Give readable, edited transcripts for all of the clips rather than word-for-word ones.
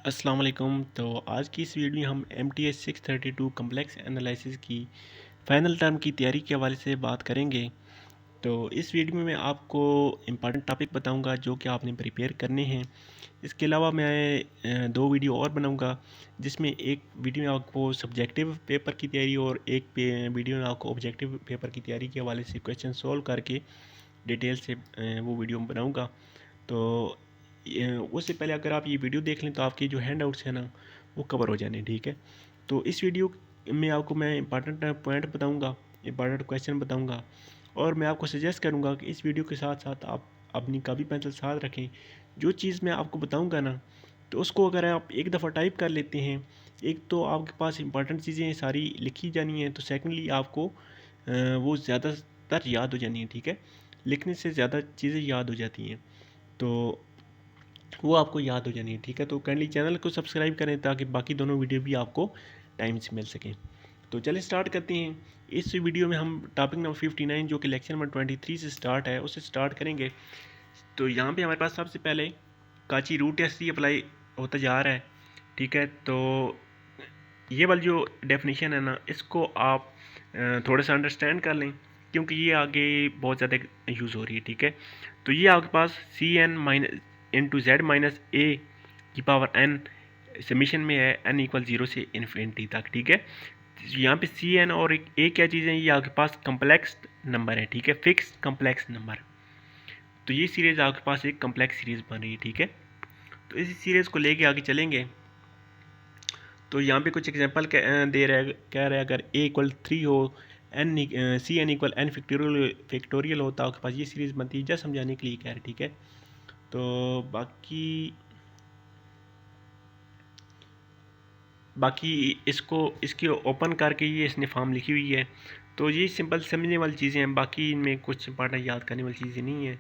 अस्सलाम वालेकुम। तो आज की इस वीडियो में हम MTS 632 कम्प्लेक्स एनालिसिस की फ़ाइनल टर्म की तैयारी के हवाले से बात करेंगे। तो इस वीडियो में मैं आपको इम्पॉर्टेंट टॉपिक बताऊंगा जो कि आपने प्रिपेयर करने हैं। इसके अलावा मैं दो वीडियो और बनाऊंगा, जिसमें एक वीडियो में आपको सब्जेक्टिव पेपर की तैयारी और एक वीडियो में आपको ऑब्जेक्टिव पेपर की तैयारी के हवाले से क्वेश्चन सॉल्व करके डिटेल से वो वीडियो बनाऊँगा। तो उससे पहले अगर आप ये वीडियो देख लें तो आपके जो हैंड आउट्स हैं ना, वो कवर हो जाने, ठीक है। तो इस वीडियो में आपको मैं इंपॉर्टेंट पॉइंट बताऊंगा, इंपॉर्टेंट क्वेश्चन बताऊंगा, और मैं आपको सजेस्ट करूंगा कि इस वीडियो के साथ साथ आप अपनी कॉपी पेंसिल साथ रखें। जो चीज़ मैं आपको बताऊंगा ना, तो उसको अगर आप एक दफ़ा टाइप कर लेते हैं, एक तो आपके पास इंपॉर्टेंट चीज़ें सारी लिखी जानी हैं, तो सेकेंडली आपको वो ज़्यादातर याद हो जानी है, ठीक है। लिखने से ज़्यादा चीज़ें याद हो जाती हैं, तो वो आपको याद हो जानी है, ठीक है। तो काइंडली चैनल को सब्सक्राइब करें ताकि बाकी दोनों वीडियो भी आपको टाइम से मिल सकें। तो चलिए स्टार्ट करते हैं। इस वीडियो में हम टॉपिक नंबर 59 जो कि लेक्चर नंबर 23 से स्टार्ट है, उससे स्टार्ट करेंगे। तो यहाँ पे हमारे पास सबसे पहले काची रूट टेस्ट ही अप्लाई होता जा रहा है, ठीक है। तो ये वाली जो डेफिनेशन है ना, इसको आप थोड़ा सा अंडरस्टैंड कर लें, क्योंकि ये आगे बहुत ज़्यादा यूज़ हो रही है, ठीक है। तो ये आपके पास C N minus into Z minus A की पावर एन समीशन में है, एन इक्वल 0 से इन्फिनिटी तक, ठीक है। यहाँ पे सी एन और ए क्या चीज़ है, ये आपके पास कम्प्लेक्स नंबर है, ठीक है, फिक्स कम्प्लेक्स नंबर। तो ये सीरीज़ आपके पास एक कम्प्लेक्स सीरीज़ बन रही है, ठीक है। तो इस सीरीज़ को लेके आगे चलेंगे। तो यहाँ पे कुछ एग्जांपल दे रहा है, कह रहा है अगर ए इक्वल 3 हो, n c n equal n factorial होता है, आपके पास ये सीरीज़ बनती है। जस्ट समझाने के लिए कह रहे हैं, ठीक है। तो बाकी इसकी ओपन करके ये इसने फॉर्म लिखी हुई है। तो ये सिंपल समझने वाली चीज़ें हैं, बाकी इनमें कुछ इंपॉर्टेंट याद करने वाली चीज़ें नहीं हैं।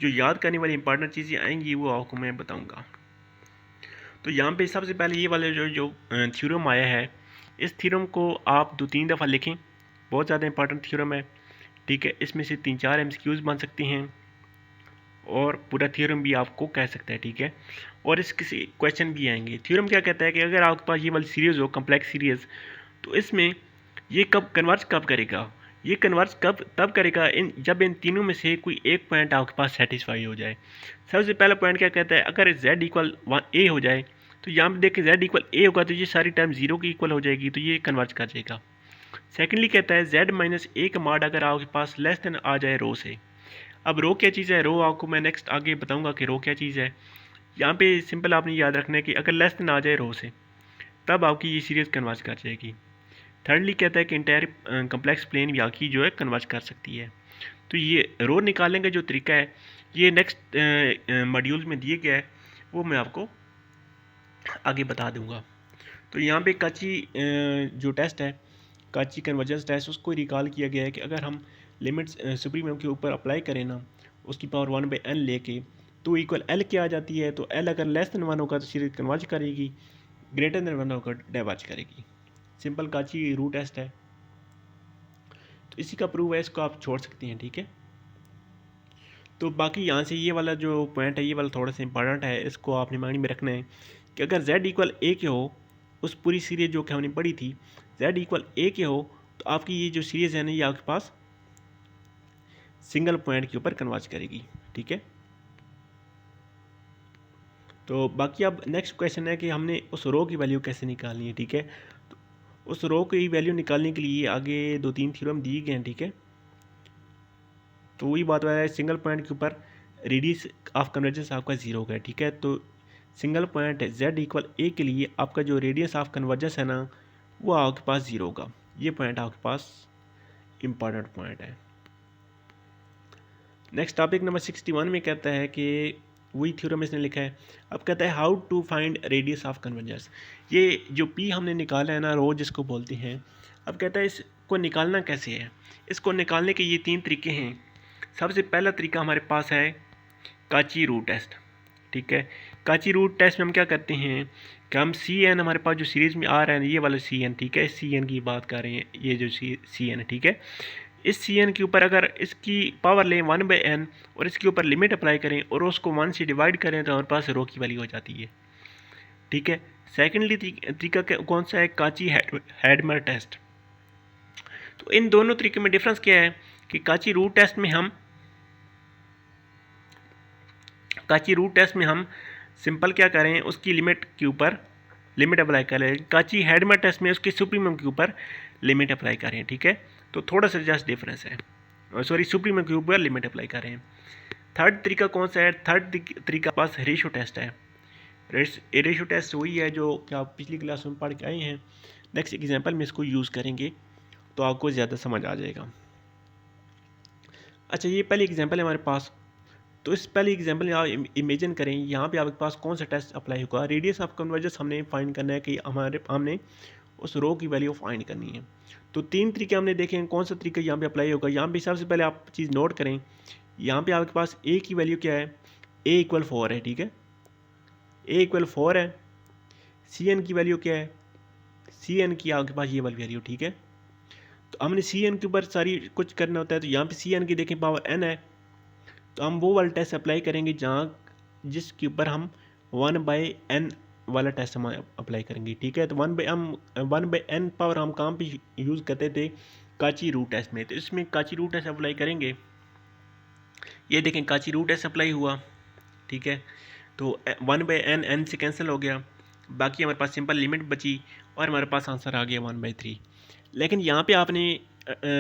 जो याद करने वाली इंपॉर्टेंट चीज़ें आएंगी वो आपको मैं बताऊंगा। तो यहाँ पे सबसे पहले ये वाले जो थ्योरम आया है, इस थ्योरम को आप 2-3 दफ़ा लिखें। बहुत ज़्यादा इंपॉर्टेंट थ्योरम है, ठीक है। इसमें से 3-4 MCQs बन सकते हैं और पूरा थ्योरम भी आपको कह सकता है, ठीक है। और इस किसी क्वेश्चन भी आएंगे। थ्योरम क्या कहता है कि अगर आपके पास ये वाली सीरीज़ हो, कम्प्लेक्स सीरीज़, तो इसमें ये कब कन्वर्ज कब करेगा, ये कन्वर्ज कब तब करेगा जब इन तीनों में से कोई एक पॉइंट आपके पास सेटिस्फाई हो जाए। सबसे पहला पॉइंट क्या कहता है, अगर z इक्वल ए हो जाए, तो यहाँ पे देखिए z इक्वल ए होगा तो ये सारी टाइम 0 की इक्वल हो जाएगी, तो ये कन्वर्ज कर जाएगा। सेकेंडली कहता है z माइनस ए का मॉड अगर आपके पास लेस देन आ जाए रो से। अब रो क्या चीज़ है, रो आपको मैं नेक्स्ट आगे बताऊंगा कि रो क्या चीज़ है। यहाँ पे सिंपल आपने याद रखना है कि अगर लेस देन आ जाए रो से, तब आपकी ये सीरीज़ कन्वर्ज कर जाएगी। थर्डली कहता है कि इंटायर कम्प्लेक्स प्लेन भी आपकी जो है कन्वर्ज कर सकती है। तो ये रो निकालने का जो तरीका है, ये नेक्स्ट मॉड्यूल में दिए गया है, वो मैं आपको आगे बता दूंगा। तो यहाँ पे काची जो टेस्ट है, काची कन्वर्जेंस टेस्ट, उसको रिकॉल किया गया है कि अगर हम लिमिट्स सुप्रीमम के ऊपर अप्लाई करें ना, उसकी पावर 1/n लेके, तो इक्वल एल क्या आ जाती है। तो एल अगर लेस देन 1 होगा तो सीरीज कन्वर्ज करेगी, ग्रेटर देन 1 होगा डाइवर्ज करेगी। सिंपल काची रूट टेस्ट है, तो इसी का प्रूव है, इसको आप छोड़ सकते हैं, ठीक है। तो बाकी यहाँ से ये वाला जो पॉइंट है, ये वाला थोड़ा सा इंपॉर्टेंट है, इसको आपने माइंड में रखना है कि अगर z इक्वल ए के हो, उस पूरी सीरीज़ जो कि हमने पढ़ी थी, z इक्वल ए के हो, तो आपकी ये जो सीरीज़ है ना, ये आपके पास सिंगल पॉइंट के ऊपर कन्वर्ज करेगी, ठीक है। तो बाकी अब नेक्स्ट क्वेश्चन है कि हमने उस रो की वैल्यू कैसे निकालनी है, ठीक है। तो उस रो की वैल्यू निकालने के लिए आगे 2-3 थ्योरम दिए गए हैं, ठीक है। तो वही बात है, सिंगल पॉइंट के ऊपर रेडियस ऑफ कन्वर्जेंस आपका 0 होगा, ठीक है। तो सिंगल पॉइंट z इक्वल ए के लिए आपका जो रेडियस ऑफ कन्वर्जेंस है ना, वो आपके पास 0 होगा। ये पॉइंट आपके पास इंपॉर्टेंट पॉइंट है। नेक्स्ट टॉपिक नंबर 61 में कहता है कि वही थ्योरम इसने लिखा है। अब कहता है how to find radius of convergence. ये जो p हमने निकाला है ना, रो जिसको बोलते हैं, अब कहता है इसको निकालना कैसे है। इसको निकालने के ये 3 तरीके हैं। सबसे पहला तरीका हमारे पास है काची रूट टेस्ट, ठीक है। काची रूट टेस्ट में हम क्या करते हैं कि हम सी एन, हमारे पास जो सीरीज़ में आ रहा है ये वाला सी एन, ठीक है, सी एन की बात कर रहे हैं, ये जो सी एन है, ठीक है। इस सी एन के ऊपर अगर इसकी पावर लें 1/n और इसके ऊपर लिमिट अप्लाई करें और उसको 1 से डिवाइड करें, तो हमारे पास रो की वैल्यू हो जाती है। ठीक है। सेकेंडली तरीका कौन सा है, काची हैडमर टेस्ट। तो इन दोनों तरीके में डिफरेंस क्या है कि काची रूट टेस्ट में हम सिंपल क्या करें, उसकी लिमिट के ऊपर लिमिट अप्लाई करें। काची हैडमर टेस्ट में उसके सुप्रीमम के ऊपर लिमिट अप्लाई करें। ठीक है, तो थोड़ा सा जस्ट डिफरेंस है, सॉरी सुप्रीमम के ऊपर लिमिट अप्लाई करें। थर्ड तरीका कौन सा है, थर्ड तरीका पास रेशियो टेस्ट है। रेशियो टेस्ट वही है जो कि आप पिछली क्लास में पढ़ के आए हैं। नेक्स्ट एग्जांपल में इसको यूज़ करेंगे तो आपको ज़्यादा समझ आ जाएगा। अच्छा, ये पहली एग्जांपल है हमारे पास। तो इस पहली एग्जांपल में आप इमेजिन करें, यहाँ पे आपके पास कौन सा टेस्ट अप्लाई होगा। रेडियस ऑफ कन्वर्जेंस हमने फाइंड करना है कि हमने उस रो की वैल्यू फाइंड करनी है। तो तीन तरीके हमने देखे हैं, कौन सा तरीका यहाँ पे अप्लाई होगा। यहाँ पे सबसे पहले आप चीज़ नोट करें, यहाँ पे आपके पास ए की वैल्यू क्या है, ए इक्वल 4 है। ठीक है, ए इक्वल 4 है। सी एन की वैल्यू क्या है, सी एन की आपके पास ये वाली वैल्यू। ठीक है, तो हमने सी एन के ऊपर सारी कुछ करना होता है। तो यहाँ पे सी एन की देखें पावर एन है, तो हम वो वाला टेस्ट अप्लाई करेंगे जिसके ऊपर हम 1/n वाला टेस्ट हम अप्लाई करेंगे। ठीक है, तो 1/n पावर हम कहाँ पे यूज़ करते थे, काची रूट टेस्ट में। तो इसमें काची रूट टेस्ट अप्लाई करेंगे। ये देखें काची रूट टेस्ट अप्लाई हुआ। ठीक है, तो 1/n n से कैंसिल हो गया, बाकी हमारे पास सिंपल लिमिट बची और हमारे पास आंसर आ गया 1/3। लेकिन यहाँ पे आपने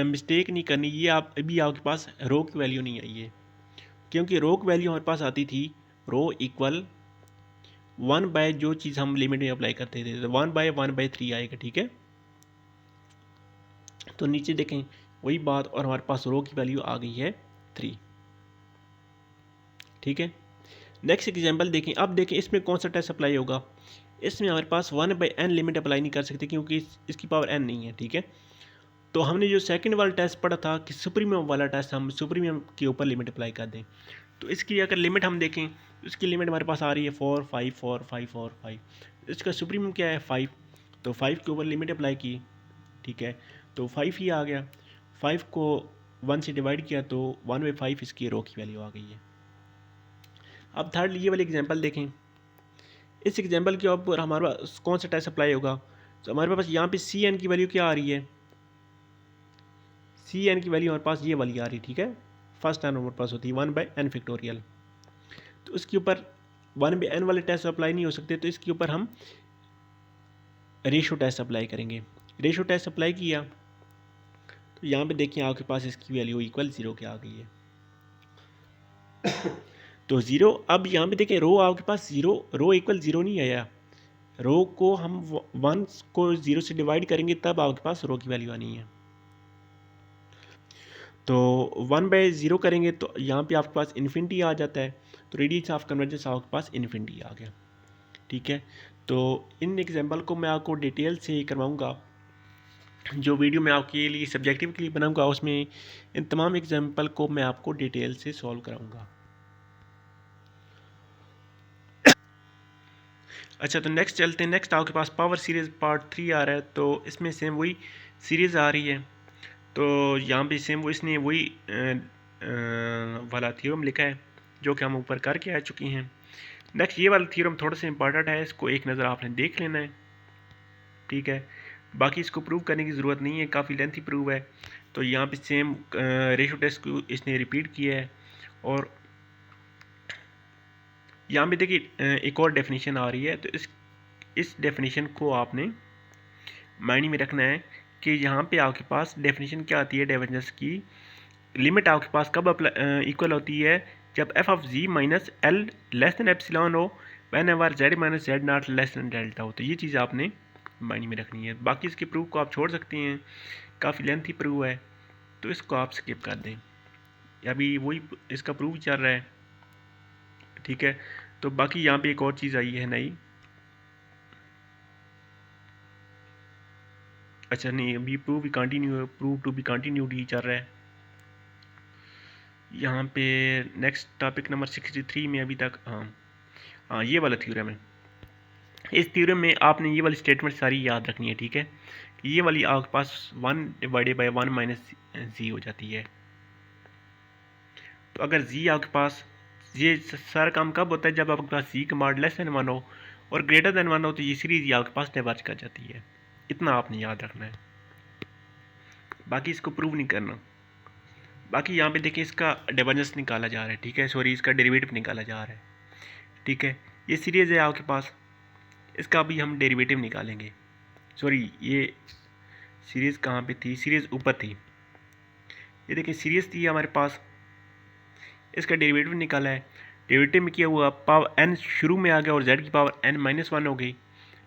मिस्टेक नहीं करनी, ये आप अभी आपके पास रो की वैल्यू नहीं आई है, क्योंकि रो की वैल्यू हमारे पास आती थी रो इक्वल 1 जो चीज़ हम लिमिट में अप्लाई करते थे, तो 1/1/3 आएगा। ठीक है, तो नीचे देखें वही बात, और हमारे पास रो की वैल्यू आ गई है 3। ठीक है, नेक्स्ट एग्जांपल देखें। अब देखें इसमें कौन सा टेस्ट अप्लाई होगा। इसमें हमारे पास 1/n लिमिट अप्लाई नहीं कर सकते, क्योंकि इसकी पावर n नहीं है। ठीक है, तो हमने जो सेकंड वाला टेस्ट पढ़ा था कि सुप्रीमियम वाला टेस्ट, हम सुप्रीमियम के ऊपर लिमिट अप्लाई कर दें। तो इसकी अगर लिमिट हम देखें, इसकी लिमिट हमारे पास आ रही है 4 5 4 5 और 5। इसका सुप्रीमियम क्या है 5, तो 5 के ऊपर लिमिट अप्लाई की। ठीक है, तो 5 ही आ गया। 5 को 1 से डिवाइड किया तो 1/5 इसकी रो की वैल्यू आ गई है। अब थर्ड ये वाली एग्जांपल देखें। इस एग्जांपल के ऊपर हमारे पास कौन सा टेस्ट अप्लाई होगा। तो हमारे पास यहाँ पे सी एन की वैल्यू क्या आ रही है, सी एन की वैल्यू हमारे पास ये वाली आ रही है। ठीक है, फर्स्ट टर्म हमारे पास होती है 1/n फैक्टोरियल। तो इसके ऊपर 1/n वाले टेस्ट अप्लाई नहीं हो सकते, तो इसके ऊपर हम रेशो टेस्ट अप्लाई करेंगे। रेशो टेस्ट अप्लाई किया तो यहाँ पे देखिए आपके पास इसकी वैल्यू इक्वल 0 के आ गई है। तो 0, अब यहाँ पे देखिए रो आपके पास 0, रो इक्वल 0 नहीं आया। रो को हम 1 को 0 से डिवाइड करेंगे तब आपके पास रो की वैल्यू आनी है। तो 1/0 करेंगे तो यहाँ पे आपके पास इन्फिनिटी आ जाता है, तो रेडियस ऑफ कन्वर्जेंस आपके पास इन्फिनिटी आ गया। ठीक है, तो इन एग्जांपल को मैं आपको डिटेल से करवाऊँगा। जो वीडियो मैं आपके लिए सब्जेक्टिव के लिए बनाऊँगा उसमें इन तमाम एग्जांपल को मैं आपको डिटेल से सॉल्व कराऊँगा। अच्छा, तो नेक्स्ट चलते हैं। नेक्स्ट आपके पास पावर सीरीज़ पार्ट 3 आ रहा है, तो इसमें सेम वही सीरीज़ आ रही है। तो यहाँ पे सेम वो इसने वही वाला थ्योरम लिखा है जो कि हम ऊपर करके आ चुके हैं। नेक्स्ट ये वाला थ्योरम थोड़ा सा इंपॉर्टेंट है, इसको एक नज़र आपने देख लेना है। ठीक है, बाकी इसको प्रूव करने की ज़रूरत नहीं है, काफ़ी लेंथी प्रूव है। तो यहाँ पे सेम रेशो टेस्ट को इसने रिपीट किया है। और यहाँ पे देखिए एक और डेफिनेशन आ रही है, तो इस डेफिनेशन को आपने मायने में रखना है कि यहाँ पे आपके पास डेफिनेशन क्या आती है। डेफिनेशन की लिमिट आपके पास कब इक्वल होती है, जब F of G minus L less than epsilon हो, whenever Z minus Z not less than delta हो। तो ये चीज़ आपने मायने में रखनी है। बाकी इसके प्रूफ को आप छोड़ सकते हैं, काफ़ी लेंथी प्रूफ है, तो इसको आप स्किप कर दें। अभी वही इसका प्रूफ चल रहा है। ठीक है, तो बाकी यहाँ पे एक और चीज़ आई है नई। अच्छा नहीं, अभी प्रूफ टू बी कंटिन्यूड ही चल रहा है। यहाँ पे नेक्स्ट टॉपिक नंबर 63 में अभी तक हाँ ये वाला थ्योरम है। इस थ्योरम में आपने ये वाली स्टेटमेंट सारी याद रखनी है। ठीक है, ये वाली आपके पास 1/1 माइनस जी हो जाती है। तो अगर जी आपके पास, ये सारा काम कब होता है, जब आपके पास जी का मॉड लेस दैन 1 हो और ग्रेटर देन 1 हो तो ये सीरीज़ ये आपके पास डाइवर्ज कर जाती है। इतना आपने याद रखना है, बाकी इसको प्रूव नहीं करना। बाकी यहाँ पे देखिए इसका डाइवर्जेंस निकाला जा रहा है, ठीक है, सॉरी इसका डेरिवेटिव निकाला जा रहा है, ठीक है। ये सीरीज़ है आपके पास, इसका भी हम डेरिवेटिव निकालेंगे। सॉरी ये सीरीज़ कहाँ पे थी, सीरीज़ ऊपर थी, ये देखिए सीरीज़ थी हमारे पास, इसका डेरिवेटिव निकाला है। डेरिवेटिव में किया हुआ पावर n शुरू में आ गया और z की पावर n-1 हो गई,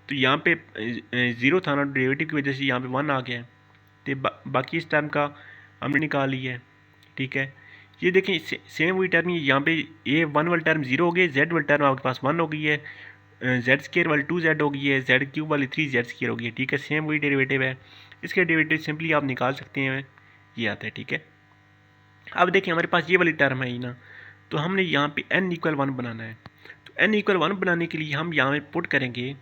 तो यहाँ पे 0 था ना, डेरिवेटिव की वजह से यहाँ पे 1 आ गया है। तो बाकी इस टर्म का हमने निकाल लिया है, ठीक है। ये देखें सेम वही टर्म, यहाँ पे ये 1 वाली टर्म 0 हो गई, z वाली टर्म आपके पास 1 हो गई है, z² वाली 2z हो गई है, z³ वाली 3z² हो गई है, ठीक है। सेम वही डेरिवेटिव है, इसके डेरिवेटिव सिंपली आप निकाल सकते हैं, ये आता है, ठीक है। अब देखिए हमारे पास ये वाली टर्म है ही ना, तो हमने यहाँ पे n=1 बनाना है। तो n=1 बनाने के लिए हम यहाँ पे पुट करेंगे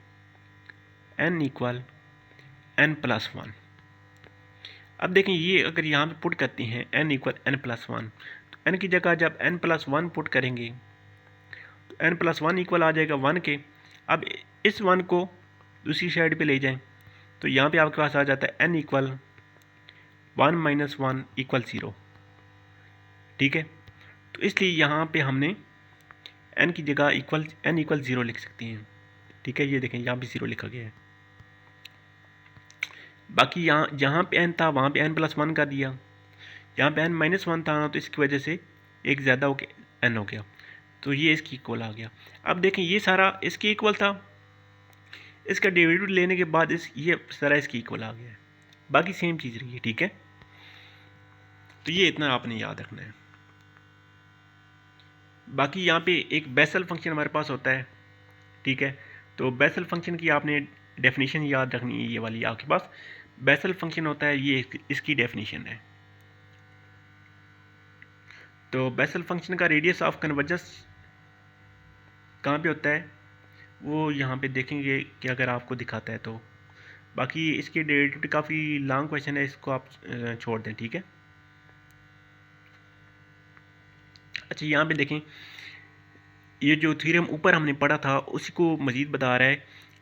n=n+1। अब देखें ये अगर यहाँ पे पुट करते हैं n=n+1, तो n की जगह जब n+1 पुट करेंगे तो n+1 इक्वल आ जाएगा 1 के। अब इस 1 को दूसरी साइड पे ले जाएं तो यहाँ पे आपके पास आ जाता है n=1 -1 = 0, ठीक है। तो इसलिए यहाँ पे हमने n की जगह n=0 लिख सकते हैं, ठीक है। ये देखें यहाँ पे 0 लिखा गया है। बाकी यहाँ जहाँ पे n था वहाँ पे n+1 कर दिया, यहाँ पे n-1 था ना, तो इसकी वजह से एक ज़्यादा हो गया n हो गया, तो ये इसकी इक्वल आ गया। अब देखें ये सारा इसके इक्वल था, इसका डेरिवेटिव लेने के बाद ये सारा इसकी इक्वल आ गया है, बाकी सेम चीज़ रही है, ठीक है। तो ये इतना आपने याद रखना है। बाकी यहाँ पे एक बेसल फंक्शन हमारे पास होता है, ठीक है। तो बेसल फंक्शन की आपने डेफिनेशन याद रखनी है, ये वाली आपके पास बेसल फंक्शन होता है, ये इसकी डेफिनेशन है। तो बेसल फंक्शन का रेडियस ऑफ कन्वर्जेंस कहाँ पे होता है वो यहाँ पे देखेंगे कि अगर आपको दिखाता है तो। बाकी इसके डेरिवेटिव काफ़ी लॉन्ग क्वेश्चन है, इसको आप छोड़ दें, ठीक है। अच्छा यहाँ पे देखें, ये जो थ्योरम ऊपर हमने पढ़ा था उसी को मज़ीद बता रहा है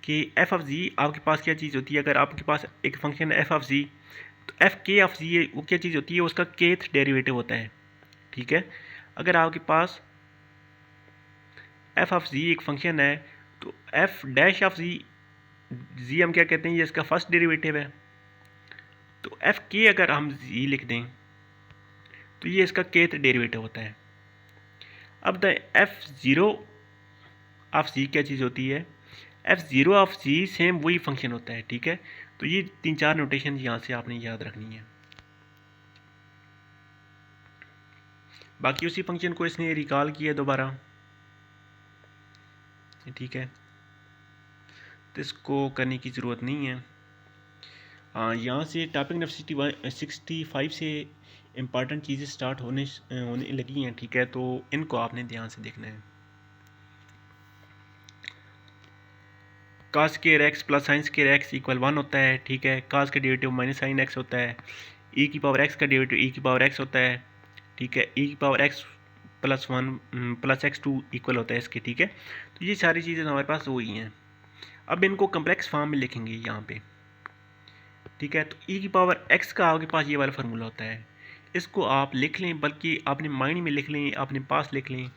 कि एफ ऑफ जी आपके पास क्या चीज़ होती है। अगर आपके पास एक फंक्शन एफ ऑफ जी, तो एफ के ऑफ जी वो क्या चीज़ होती है, उसका केथ डेरिवेटिव होता है, ठीक है। अगर आपके पास एफ ऑफ जी एक फंक्शन है तो एफ डैश ऑफ जी, जी हम क्या कहते हैं, ये इसका फर्स्ट डेरिवेटिव है। तो एफ के अगर हम जी लिख दें तो ये इसका केथ डेरिवेटिव होता है। अब the f zero of g क्या चीज़ होती है, f zero of g same वही फंक्शन होता है, ठीक है। तो ये 3-4 नोटेशन यहाँ से आपने याद रखनी है। बाकी उसी फंक्शन को इसने रिकॉल किया दोबारा, ठीक है, तो इसको करने की ज़रूरत नहीं है। हाँ, यहाँ से टॉपिक नंबर 65 से इम्पॉर्टेंट चीज़ें स्टार्ट होने लगी हैं, ठीक है। तो इनको आपने ध्यान से देखना है। कास के एक्स प्लस साइंस के एक्स इक्वल 1 होता है, ठीक है। कास का डेरिवेटिव माइनस साइन एक्स होता है। ई की पावर एक्स का डेरिवेटिव ई की पावर एक्स होता है, ठीक है। ई की power x plus 1 plus x2 equal होता है इसके, ठीक है। तो ये सारी चीज़ें हमारे पास वही हैं। अब इनको कम्प्लेक्स फॉर्म में लिखेंगे यहाँ पे, ठीक है। तो ई की पावर एक्स का आपके पास ये वाला फार्मूला होता है, इसको आप लिख लें, बल्कि अपने माइंड में लिख लें, अपने पास लिख लें,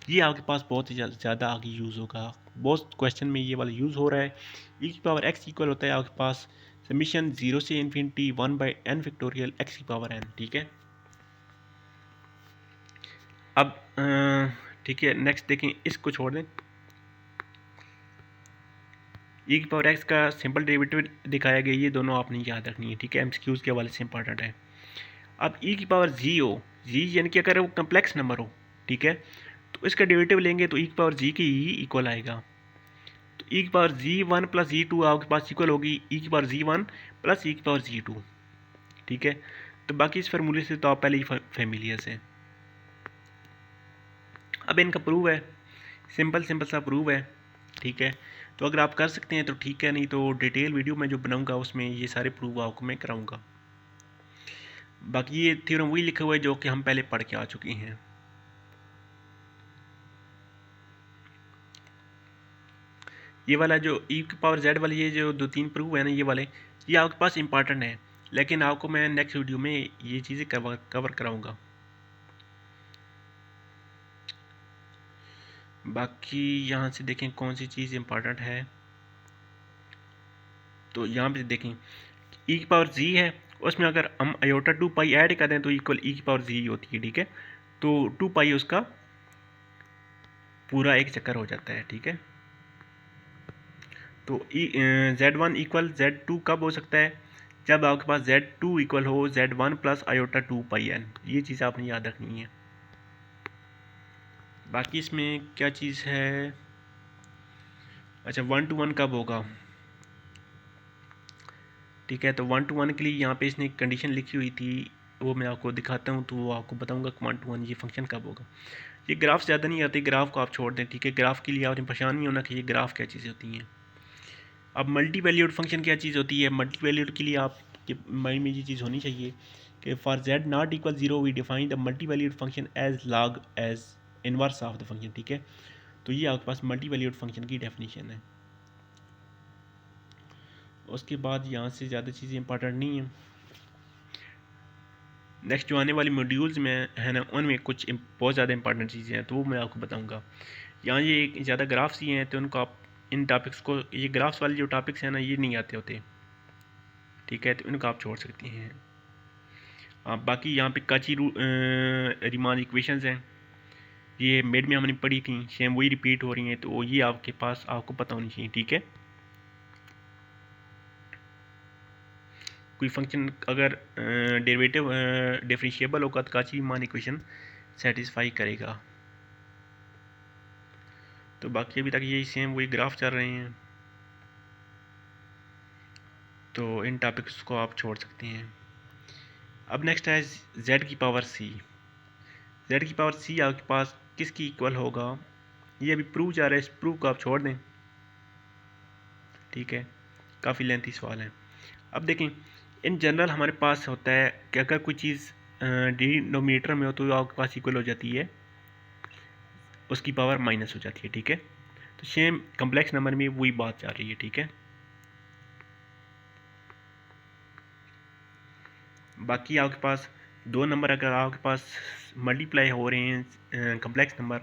ये आपके पास बहुत ही ज़्यादा आगे यूज़ होगा। बहुत क्वेश्चन में ये वाला यूज़ हो रहा है। ई की पावर एक्स इक्वल होता है आपके पास समीशन 0 से इन्फिनिटी 1/n फैक्टोरियल एक्स की पावर n, ठीक है। अब ठीक है, नेक्स्ट देखें, इसको छोड़ दें। ई की पावर एक्स का सिंपल डेरिवेटिव दिखाया गया, ये दोनों आपने याद रखनी है, ठीक है। एमसीक्यूज़ के हवाले से इंपॉर्टेंट है। अब ई की पावर जी हो, जी यानी कि अगर वो कम्प्लेक्स नंबर हो, ठीक है, तो इसका डेरिवेटिव लेंगे तो ई की पावर जी के ही इक्वल आएगा। तो ई की पावर जी1 प्लस जी2 आपके पास इक्वल होगी ई की पावर जी1 प्लस ई की पावर जी2, ठीक है। तो बाकी इस फार्मूले से तो आप पहले ही फेमिलियर हैं। अब इनका प्रूव है, सिंपल सा प्रूव है, ठीक है। तो अगर आप कर सकते हैं तो ठीक है, नहीं तो डिटेल वीडियो में जो बनाऊंगा उसमें ये सारे प्रूव आपको मैं कराऊंगा। बाकी ये थ्योरम वही लिखा हुआ है जो कि हम पहले पढ़ के आ चुके हैं। ये वाला जो ई की पावर जेड वाली ये जो 2-3 प्रूफ है ना, ये वाले ये आपके पास इंपॉर्टेंट है, लेकिन आपको मैं नेक्स्ट वीडियो में ये चीज़ें कवर कराऊंगा। बाकी यहाँ से देखें कौन सी चीज़ इंपॉर्टेंट है। तो यहाँ पे देखें ई की पावर जी है, उसमें अगर हम आयोटा 2 पाई ऐड कर दें तो इक्वल ई की पावर जी होती है, ठीक है। तो 2 पाई उसका पूरा एक चक्कर हो जाता है, ठीक है। तो Z1 इक्वल Z2 कब हो सकता है? जब आपके पास Z2 इक्वल हो Z1 प्लस आयोटा 2 पाई एन। ये चीज़ आपने याद रखनी है। बाकी इसमें क्या चीज़ है, अच्छा 1 to 1 कब होगा, ठीक है। तो 1 to 1 के लिए यहाँ पे इसने कंडीशन लिखी हुई थी, वो मैं आपको दिखाता हूँ तो वो आपको बताऊँगा 1 to 1 ये फंक्शन कब होगा। ये ग्राफ ज़्यादा नहीं आते, ग्राफ को आप छोड़ दें, ठीक है। ग्राफ के लिए आपने परेशान नहीं होना कि ये ग्राफ क्या चीज़ें होती हैं। अब मल्टी वैल्यूड फंक्शन क्या चीज़ होती है? मल्टी वैल्यूड के लिए आपके माइंड में ये चीज़ होनी चाहिए कि for z not equal 0 we define the multi valued function as log as inverse of the function, ठीक है। तो ये आपके पास मल्टी वैल्यूड फंक्शन की डेफिनेशन है। उसके बाद यहाँ से ज़्यादा चीज़ें इंपॉर्टेंट नहीं हैं। नेक्स्ट जो आने वाली मॉड्यूल्स में है ना, उनमें कुछ बहुत ज़्यादा इंपॉर्टेंट चीज़ें हैं, तो वो मैं आपको बताऊँगा। यहाँ ये ज़्यादा ग्राफ्स ही हैं, तो उनको आप इन टॉपिक्स को, ये ग्राफ्स वाले जो टॉपिक्स हैं ना, ये नहीं आते होते, ठीक है। तो इनको आप छोड़ सकती हैं। बाकी यहाँ पे काची रीमान इक्वेशंस हैं, ये मिड में हमने पढ़ी थी, सेम वही रिपीट हो रही हैं, तो ये आपके पास आपको पता होनी चाहिए, ठीक है। कोई फंक्शन अगर डेरिवेटिव डिफरेंशिएबल होगा तो काची रीमान इक्वेशन सेटिस्फाई करेगा। तो बाकी अभी तक यही सेम वही ग्राफ चल रहे हैं, तो इन टॉपिक्स को आप छोड़ सकते हैं। अब नेक्स्ट है z की पावर c। z की पावर c आपके पास किसकी इक्वल होगा, ये अभी प्रूव जा रहा है, इस प्रूव को आप छोड़ दें, ठीक है। काफ़ी लेंथी सवाल है। अब देखें, इन जनरल हमारे पास होता है कि अगर कोई चीज़ डिनोमिनेटर में हो तो आपके पास इक्वल हो जाती है, उसकी पावर माइनस हो जाती है, ठीक है। तो सेम कम्प्लेक्स नंबर में वही बात चल रही है, ठीक है। बाकी आपके पास दो नंबर अगर आपके पास मल्टीप्लाई हो रहे हैं कम्प्लेक्स नंबर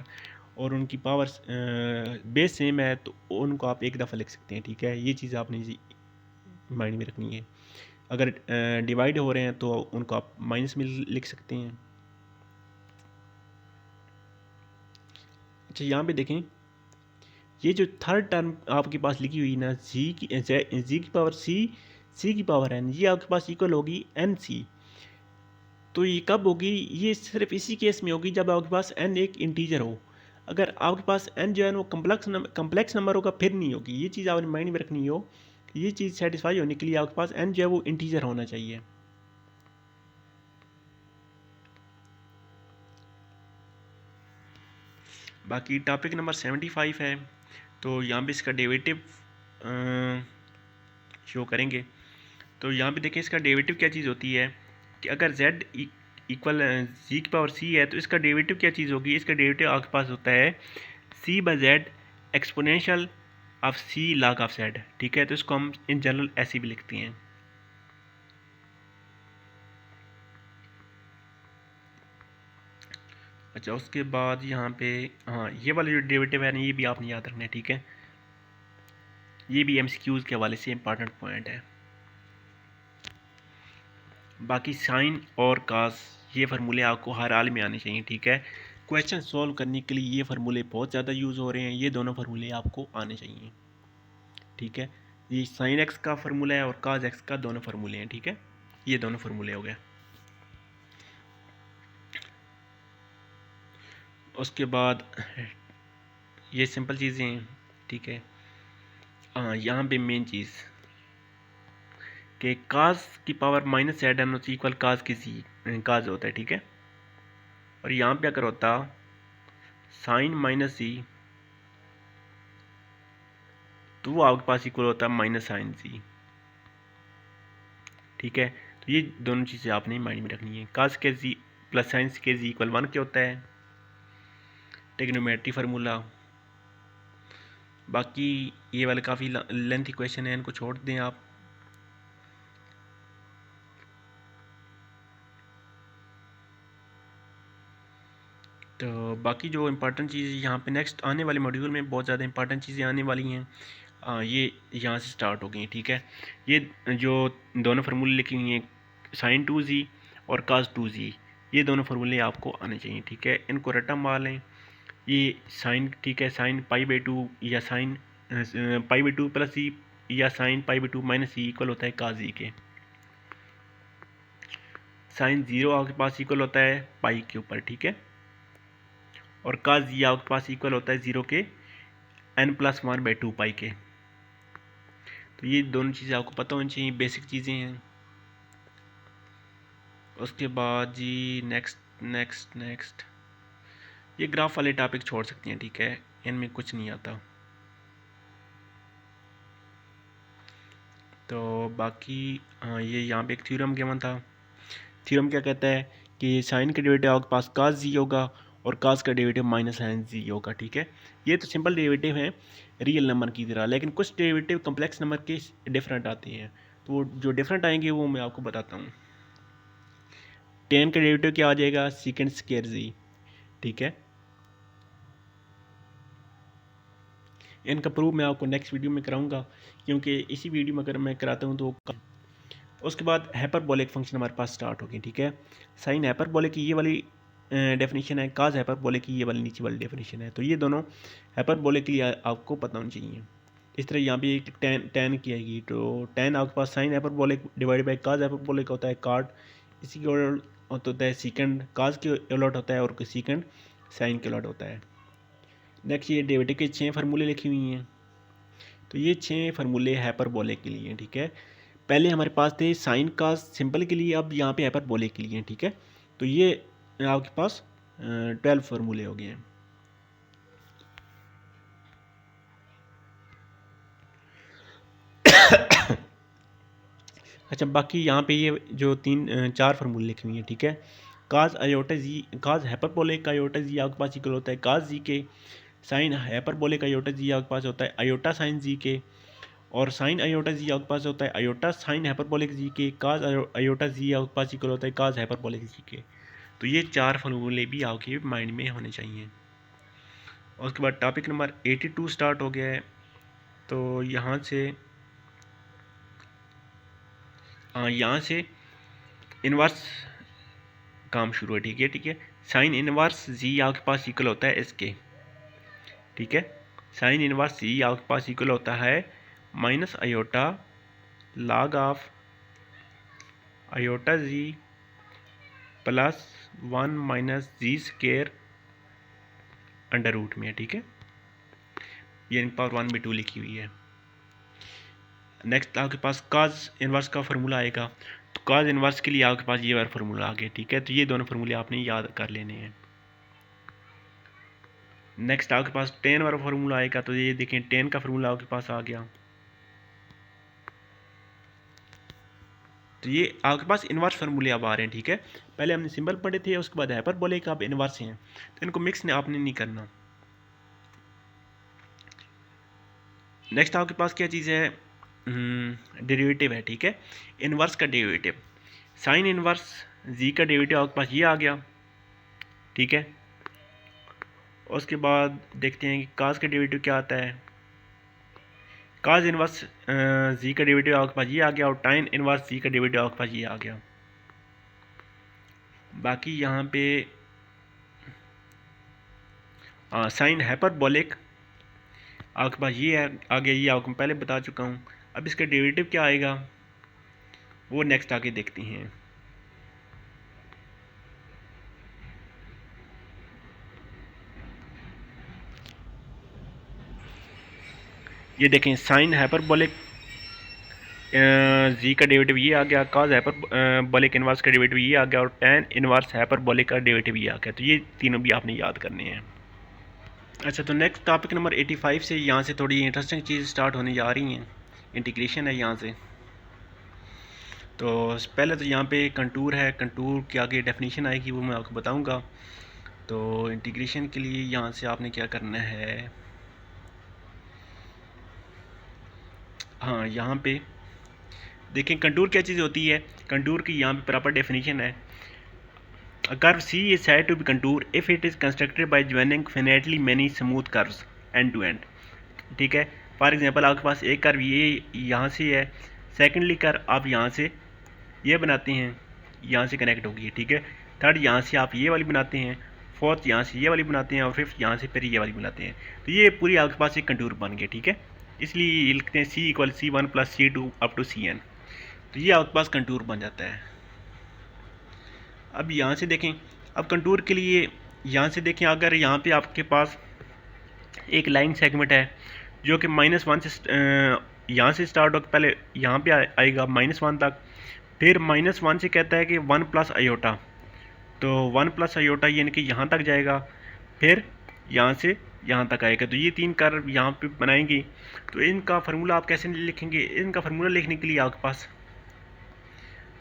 और उनकी पावर बेस सेम है तो उनको आप एक दफ़ा लिख सकते हैं, ठीक है। ये चीज़ आपने माइंड में रखनी है। अगर डिवाइड हो रहे हैं तो उनको आप माइनस में लिख सकते हैं। अच्छा यहाँ पे देखें, ये जो थर्ड टर्म आपके पास लिखी हुई ना, जी की पावर सी की पावर एन, ये आपके पास इक्वल होगी एन सी। तो ये कब होगी? ये सिर्फ इसी केस में होगी जब आपके पास n एक इंटीजर हो। अगर आपके पास n जो है वो कम्प्लेक्स नंबर होगा फिर नहीं होगी। ये चीज़ आपने माइंड में रखनी हो, ये चीज़ सेटिस्फाई होने के लिए आपके पास n जो है वो इंटीजर होना चाहिए। बाकी टॉपिक नंबर 75 है, तो यहाँ पे इसका डेरिवेटिव शो करेंगे। तो यहाँ पे देखें इसका डेरिवेटिव क्या चीज़ होती है कि अगर z इक्वल जी की पावर c है तो इसका डेरिवेटिव क्या चीज़ होगी? इसका डेरिवेटिव आपके पास होता है c by z exponential of c log of z, ठीक है। तो इसको हम इन जनरल ऐसे भी लिखते हैं। अच्छा उसके बाद यहाँ पे हाँ, ये वाला जो डेरिवेटिव है ना, ये भी आपने याद रखना है, ठीक है। ये भी MCQs के हवाले से इंपॉर्टेंट पॉइंट है। बाकी साइन और कास ये फार्मूले आपको हर हाल में आने चाहिए, ठीक है। क्वेश्चन सॉल्व करने के लिए ये फार्मूले बहुत ज़्यादा यूज़ हो रहे हैं, ये दोनों फार्मूले आपको आने चाहिए, ठीक है। ये साइन एक्स का फार्मूला है और कास एक्स का दोनों फार्मूले हैं, ठीक है। ये दोनों फार्मूले हो गए। उसके बाद ये सिंपल चीज़ें हैं, ठीक है। हाँ यहाँ पे मेन चीज़ कि कास की power minus Z N equal cos की सी कास होता है, ठीक है। और यहाँ पे अगर होता साइन माइनस सी तो वो आपके पास इक्वल होता है माइनस साइन सी, ठीक है। तो ये दोनों चीज़ें आपने माइंड में रखनी है। कास के जी प्लस साइन के जी इक्वल 1 के होता है, ट्रिग्नोमेट्री फार्मूला। बाकी ये वाले काफ़ी लेंथी क्वेश्चन है, इनको छोड़ दें आप। तो बाकी जो इम्पोर्टेंट चीज़ यहाँ पे नेक्स्ट आने वाले मॉड्यूल में बहुत ज़्यादा इंपॉर्टेंट चीज़ें आने वाली हैं, ये यहाँ से स्टार्ट हो गई, ठीक है। ये जो दोनों फार्मूले लिखी हुई हैं, साइन 2z और काज 2z, ये दोनों फार्मूले आपको आने चाहिए, ठीक है। इनको रटा मार लें। ये साइन, ठीक है, साइन π/2 या साइन π/2 प्लस ई या साइन π/2 माइनस ई इक्वल होता है काज ई के। साइन 0 आपके पास इक्वल होता है पाई के ऊपर, ठीक है। और काज ई आपके पास इक्वल होता है 0 के n+1/2 पाई के। तो ये दोनों चीज़ें आपको पता होनी चाहिए, बेसिक चीज़ें हैं। उसके बाद जी नेक्स्ट ये ग्राफ वाले टॉपिक छोड़ सकते हैं, ठीक है, इनमें कुछ नहीं आता। तो बाकी ये यहाँ पे एक थ्योरम गिवन था। थ्योरम क्या कहता है कि साइन का डेरिवेटिव आपके पास काज जी होगा और काज का डेरिवेटिव माइनस साइन जी होगा, ठीक है। ये तो सिंपल डेरिवेटिव है रियल नंबर की तरह, लेकिन कुछ डेरिवेटिव कम्प्लेक्स नंबर के डिफरेंट आते हैं। तो जो डिफरेंट आएंगे वो मैं आपको बताता हूँ। टेन का डेरिवेटिव क्या आ जाएगा, सेकेंड स्क्वायर जी, ठीक है। इनका प्रूफ मैं आपको नेक्स्ट वीडियो में कराऊंगा, क्योंकि इसी वीडियो में अगर मैं कराता हूँ तो उसके बाद हाइपरबोलिक फंक्शन हमारे पास स्टार्ट होगी, ठीक है। साइन हाइपरबोलिक की ये वाली डेफिनेशन है, काज हाइपरबोलिक की ये वाली नीचे वाली डेफिनेशन है। तो ये दोनों हाइपरबोलिक के लिए आपको पता होना चाहिए। इस तरह यहाँ पे एक टेन की आएगी, तो टेन आपके पास sine hyperbolic divide by cos hyperbolic होता है कार्ड, इसी के उलट होता है सीकेंड, काज के उलट होता है और सीकेंड साइन के उलट होता है। नेक्स्ट ये डेरिवेटिव के 6 फार्मूले लिखी हुई हैं। तो ये 6 फार्मूले हाइपरबोलिक के लिए हैं, ठीक है। पहले हमारे पास थे साइन का सिंपल के लिए, अब यहाँ पे हाइपरबोलिक के लिए हैं, ठीक है। तो ये आपके पास 12 फार्मूले हो गए हैं। अच्छा, बाकी यहाँ पे ये जो 4 फार्मूले लिखे हुए हैं, ठीक है। काज आयोटा जी, काज हाइपरबोलिक का आयोटा जी आपके पास इक्वल होता है काज जी के। साइन हाइपरबोलिक आयोटा जी आपके पास होता है आयोटा साइन जी के। और साइन आयोटा जी आपके पास होता है आयोटा साइन हाइपरबोलिक जी के। काज आयोटा जी आपके पास इक्वल होता है काज हाइपरबोलिक जी के। तो ये 4 फार्मूले भी आपके माइंड में होने चाहिए। और उसके बाद टॉपिक नंबर 82 स्टार्ट हो गया है। तो यहाँ से इन्वर्स काम शुरू है, ठीक है। साइन इन्वर्स जी आपके पास इक्वल होता है इसके, ठीक है। साइन इन्वर्स जी आपके पास इक्वल होता है minus iota log of iota g plus 1 minus g square under root में, ठीक है। ये पावर 1/2 लिखी हुई है। नेक्स्ट आपके पास काज इन्वर्स का फार्मूला आएगा। तो काज इन्वर्स के लिए आपके पास ये वाला फार्मूला आ गया, ठीक है। तो ये दोनों फार्मूले आपने याद कर लेने हैं। नेक्स्ट आपके पास टेन वाला फार्मूला आएगा। तो ये देखें, टेन का फार्मूला आपके पास आ गया। तो ये आपके पास इन्वर्स फार्मूले अब आ रहे हैं, ठीक है। पहले हमने सिंपल पढ़े थे, उसके बाद हाइपरबोलिक, अब इन्वर्स हैं। तो इनको मिक्स आपने नहीं करना। नेक्स्ट आपके पास क्या चीज़ है, डेरिवेटिव है, ठीक है। इन्वर्स का डेरिवेटिव, साइन इन्वर्स जी का डेरिवेटिव आपके पास ये आ गया, ठीक है। उसके बाद देखते हैं कि काज का डेरिवेटिव क्या आता है। काज इन्वर्स जी का डेरिवेटिव आपके पास ये आ गया और टाइन इन्वर्स जी का डेरिवेटिव आपके पास ये आ गया। बाकी यहाँ पे साइन हाइपरबोलिक आपके पास ये आ गया, ये आपको पहले बता चुका हूँ। अब इसका डेरिवेटिव क्या आएगा वो नेक्स्ट आगे देखते हैं। ये देखें, साइन हाइपरबोलिक जी का डेरिवेटिव ये आ गया, काज हाइपरबोलिक इन्वर्स का डेरिवेटिव ये आ गया और टैन इन्वर्स हाइपरबोलिक का डेरिवेटिव ये आ गया। तो ये तीनों भी आपने याद करने हैं। अच्छा, तो नेक्स्ट टॉपिक नंबर 85 से यहाँ से थोड़ी इंटरेस्टिंग चीज़ स्टार्ट होने जा रही हैं। इंटीग्रेशन है यहाँ से। तो पहले तो यहाँ पे कंटूर है, कंटूर के आगे डेफिनेशन आएगी वो मैं आपको बताऊँगा। तो इंटीग्रेशन के लिए यहाँ से आपने क्या करना है, हाँ, यहाँ पे देखें कंटूर क्या चीज़ होती है। कंटूर की यहाँ पे प्रॉपर डेफिनेशन है। A curve C is said to be contour if it is constructed by joining finitely many smooth curves end to end। ठीक है, फॉर एग्जांपल आपके पास एक कर्व ये यहाँ से है, सेकेंडली कर्व आप यहाँ से ये बनाते हैं, यहाँ से कनेक्ट होगी, ठीक है। थर्ड यहाँ से आप ये वाली बनाते हैं, फोर्थ यहाँ से ये वाली बनाते हैं और फिफ्थ यहाँ से फिर ये वाली बनाते हैं। तो ये पूरी आपके पास एक कंटूर बन गई, ठीक है। इसलिए ये लिखते हैं C = C1 + C2 up to Cn। तो ये आपके पास कंटूर बन जाता है। अब यहाँ से देखें, अब कंटूर के लिए यहाँ से देखें, अगर यहाँ पे आपके पास एक लाइन सेगमेंट है जो कि -1 से यहाँ से स्टार्ट होकर पहले यहाँ पे आएगा -1 तक, फिर -1 से कहता है कि 1 + आयोटा, तो 1 + आयोटा यानी कि यहाँ तक जाएगा, फिर यहाँ से यहाँ तक आएगा। तो ये तीन कर्व यहाँ पे बनाएंगे। तो इनका फार्मूला आप कैसे लिखेंगे? इनका फार्मूला लिखने के लिए आपके पास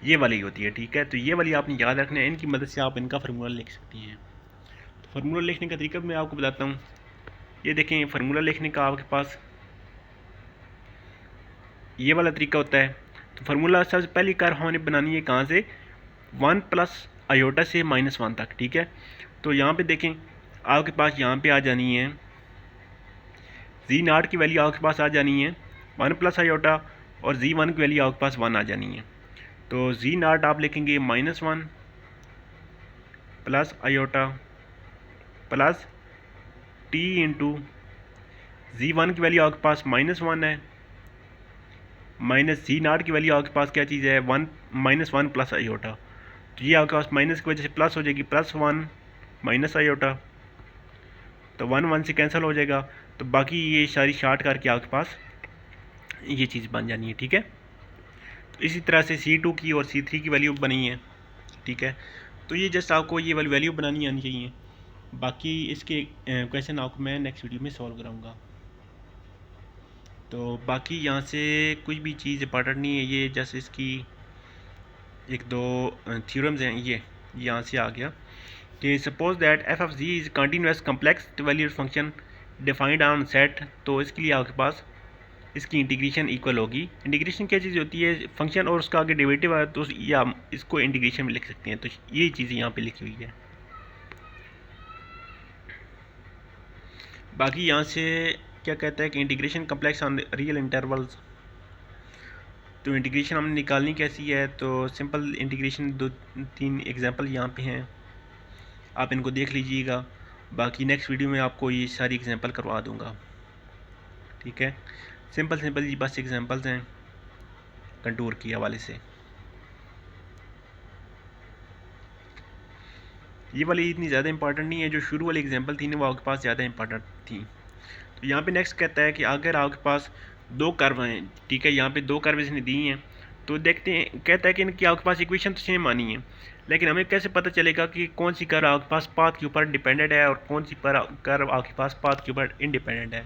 ये वाली होती है, ठीक है। तो ये वाली आपने याद रखना है, इनकी मदद से आप इनका फार्मूला लिख सकती हैं। तो फार्मूला लिखने का तरीका मैं आपको बताता हूँ। ये देखें, फार्मूला लिखने का आपके पास ये वाला तरीका होता है। तो फार्मूला सबसे पहली कर्व हमने बनानी है कहाँ से? 1 + आयोटा से -1 तक, ठीक है। तो यहाँ पे देखें, आपके पास यहाँ पे आ जानी है Z0 की वैल्यू आपके पास आ जानी है 1 + आयोटा, और Z1 की वैल्यू आपके पास 1 आ जानी है। तो Z0 आप लिखेंगे -1 + आयोटा प्लस T × Z1 की वैल्यू आपके पास -1 है, माइनस Z0 की वैल्यू आपके पास क्या चीज़ है? -1 + आयोटा। तो ये आपके पास माइनस की वजह से प्लस हो जाएगी, +1 - आयोटा, तो 1 1 से कैंसिल हो जाएगा। तो बाकी ये सारी शार्ट करके आपके पास ये चीज़ बन जानी है, ठीक है। तो इसी तरह से C2 की और C3 की वैल्यू बनी है, ठीक है। तो ये जस्ट आपको ये वाली वैल्यू बनानी आनी चाहिए। बाकी इसके क्वेश्चन आपको मैं नेक्स्ट वीडियो में सॉल्व कराऊंगा। तो बाकी यहाँ से कुछ भी चीज़ इंपॉर्टेंट नहीं है, ये जस्ट इसकी एक दो थ्योरम्स हैं। ये यहाँ से आ गया कि suppose that f of z is continuous complex valued function defined on set. तो इसके लिए आपके पास इसकी इंटीग्रेशन इक्वल होगी। इंटीग्रेशन क्या चीज़ होती है? फंक्शन और उसका आगे डेरिवेटिव है, तो या इसको इंटीग्रेशन में लिख सकते हैं। तो ये चीज़ यहाँ पे लिखी हुई है। बाकी यहाँ से क्या कहता है कि integration complex on real intervals. तो इंटीग्रेशन हमने निकालनी कैसी है? तो सिंपल इंटीग्रेशन 2-3 एग्जांपल यहाँ पे हैं, आप इनको देख लीजिएगा। बाकी नेक्स्ट वीडियो में आपको ये सारी एग्जांपल करवा दूँगा, ठीक है। सिंपल ये बस एग्जांपल्स हैं कंटूर के हवाले से। ये वाली इतनी ज़्यादा इंपॉर्टेंट नहीं है, जो शुरू वाली एग्जांपल थी ना वो आपके पास ज़्यादा इंपॉर्टेंट थी। तो यहाँ पे नेक्स्ट कहता है कि अगर आपके पास दो कर्व हैं, ठीक है, यहाँ पे दो कर्व इसने दी हैं, तो देखते हैं, कहता है कि इनकी आपके पास इक्वेशन तो सेम आनी है, लेकिन हमें कैसे पता चलेगा कि कौन सी कर्व आपके पास पाथ के ऊपर डिपेंडेंट है और कौन सी कर्व आपके पास पाथ के ऊपर इंडिपेंडेंट है?